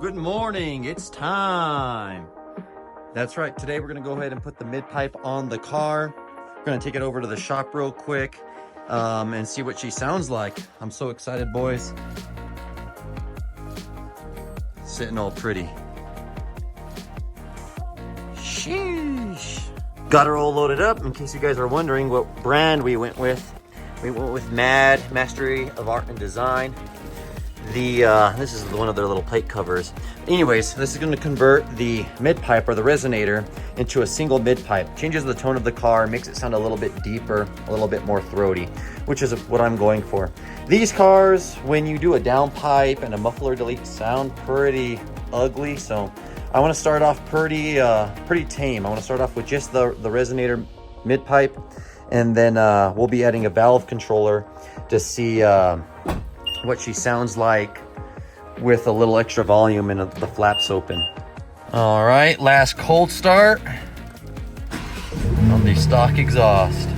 Good morning, it's time. That's right, today we're gonna go ahead and put the mid-pipe on the car. We're gonna take it over to the shop real quick and see what she sounds like. I'm so excited, boys. Sitting all pretty. Sheesh. Got her all loaded up. In case you guys are wondering what brand we went with. We went with MAD, Mastery of Art and Design. This is one of their little plate covers. Anyways, this is going to convert the mid-pipe or the resonator into a single mid-pipe. Changes the tone of the car, makes it sound a little bit deeper, a little bit more throaty, which is what I'm going for. These cars, when you do a downpipe and a muffler delete, sound pretty ugly. So I want to start off pretty tame. I want to start off with just the resonator mid-pipe, and then we'll be adding a valve controller to see what she sounds like with a little extra volume and the flaps open. All right, last cold start on the stock exhaust.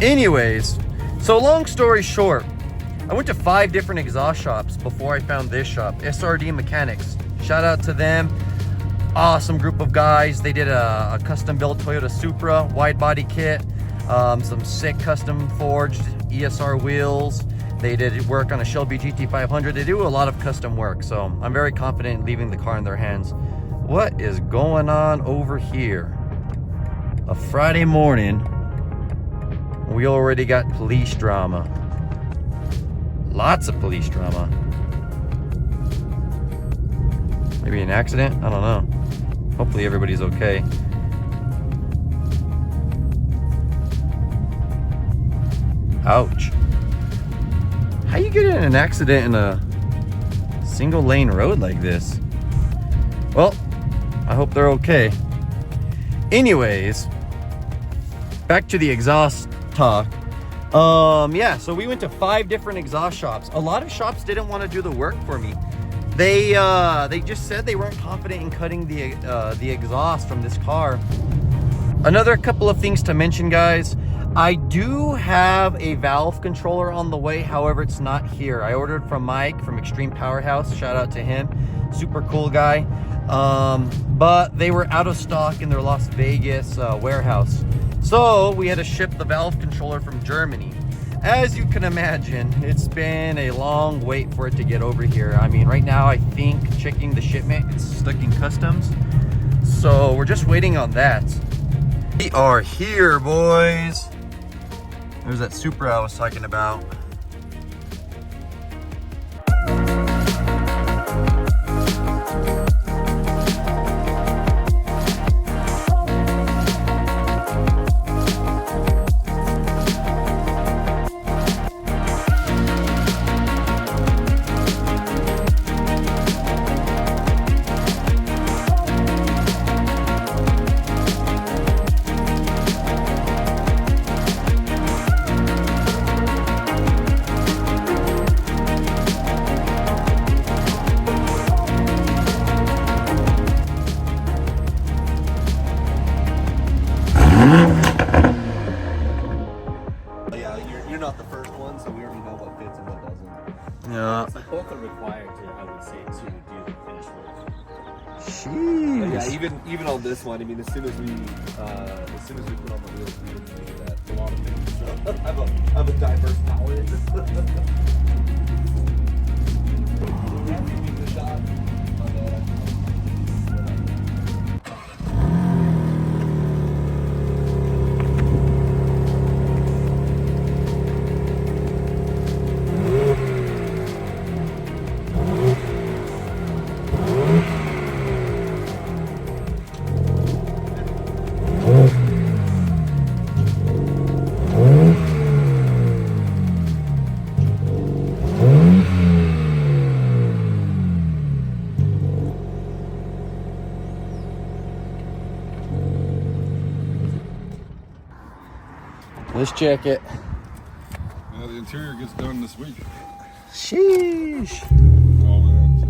Anyways, so long story short, I went to 5 different exhaust shops before I found this shop, SRD Mechanics. Shout out to them. Awesome group of guys. They did a custom built Toyota Supra wide body kit, some sick custom forged ESR wheels. They did work on a Shelby GT500. They do a lot of custom work, so I'm very confident in leaving the car in their hands. What is going on over here? A Friday morning, we already got police drama. Lots of police drama. Maybe an accident? I don't know. Hopefully everybody's okay. Ouch. How you get in an accident in a single lane road like this? Well, I hope they're okay. Anyways, back to the exhaust talk. Yeah, so we went to 5 different exhaust shops. A lot of shops didn't want to do the work for me. They just said they weren't confident in cutting the exhaust from this car. Another couple of things to mention, guys. I do have a valve controller on the way, however it's not here. I ordered from Mike from Extreme Powerhouse. Shout out to him, super cool guy. But they were out of stock in their Las Vegas warehouse. So we had to ship the valve controller from Germany. As you can imagine, it's been a long wait for it to get over here. I mean, right now I think checking the shipment, it's stuck in customs. So we're just waiting on that. We are here, boys. There's that Supra I was talking about. You're not the first one, so we already know what fits and what doesn't. Yeah. So both are required to, I would say, to do the finish work. Jeez. Yeah, even on this one, I mean, as soon as we put on the wheels, we didn't do that. A lot of things. I have a diverse palette. Give it a shot. My bad. Let's check it. Yeah, the interior gets done this week. Sheesh. All that,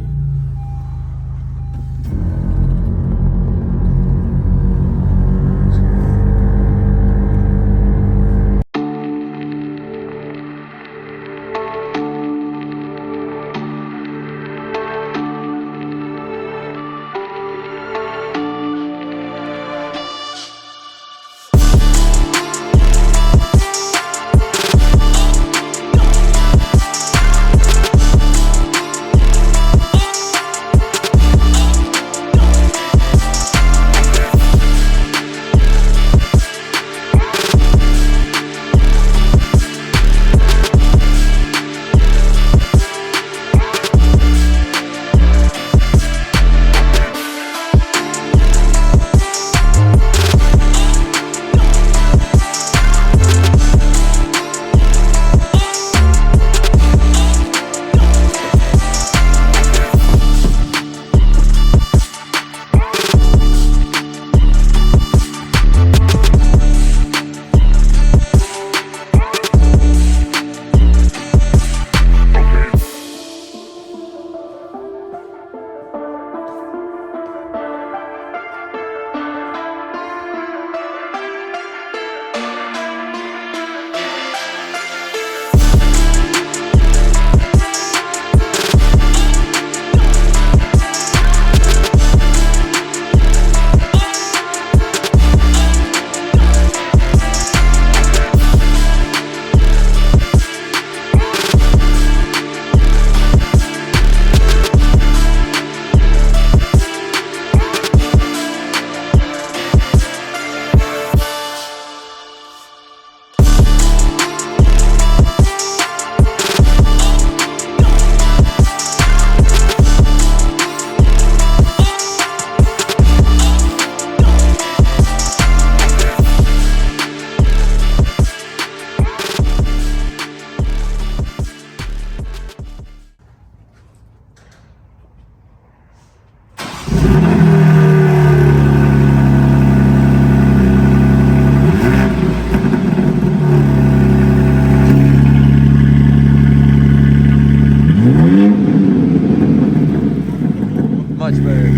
Much better.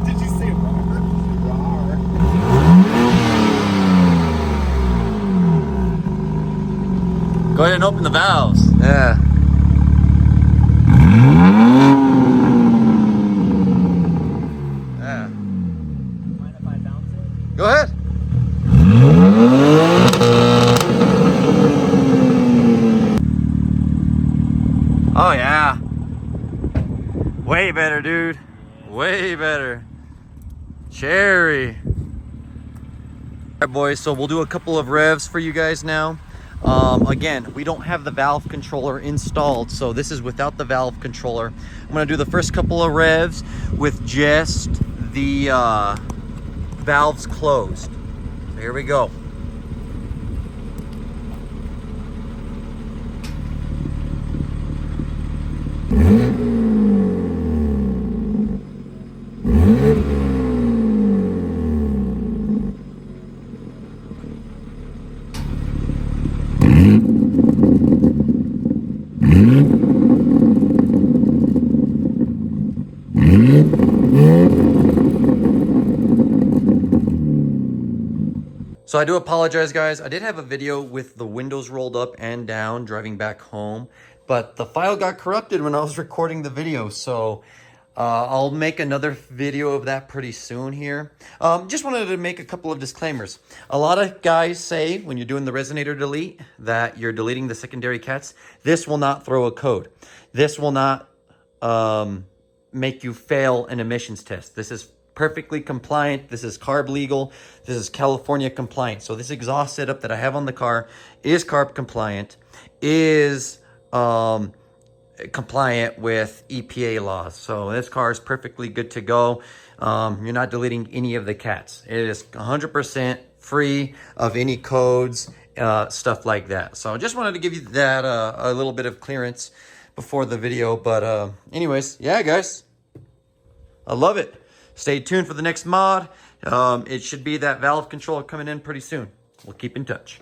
Did you say roar? Go ahead and open the valves. Yeah. Yeah. Mind if I bounce it? Go ahead. Oh yeah. Way better, dude. Way better. Cherry. All right, boys, so we'll do a couple of revs for you guys now. Again, we don't have the valve controller installed, so this is without the valve controller. I'm gonna do the first couple of revs with just the valves closed. So here we go. So I do apologize, guys. I did have a video with the windows rolled up and down driving back home, but the file got corrupted when I was recording the video. So I'll make another video of that pretty soon here. Just wanted to make a couple of disclaimers. A lot of guys say when you're doing the resonator delete that you're deleting the secondary cats. This will not throw a code. This will not make you fail an emissions test. This is perfectly compliant. This is CARB legal. This is California compliant. So this exhaust setup that I have on the car is CARB compliant, is compliant with EPA laws. So this car is perfectly good to go. You're not deleting any of the cats. It is 100% free of any codes, stuff like that. So I just wanted to give you that a little bit of clearance before the video. But anyways, yeah, guys, I love it. Stay tuned for the next mod. It should be that valve control coming in pretty soon. We'll keep in touch.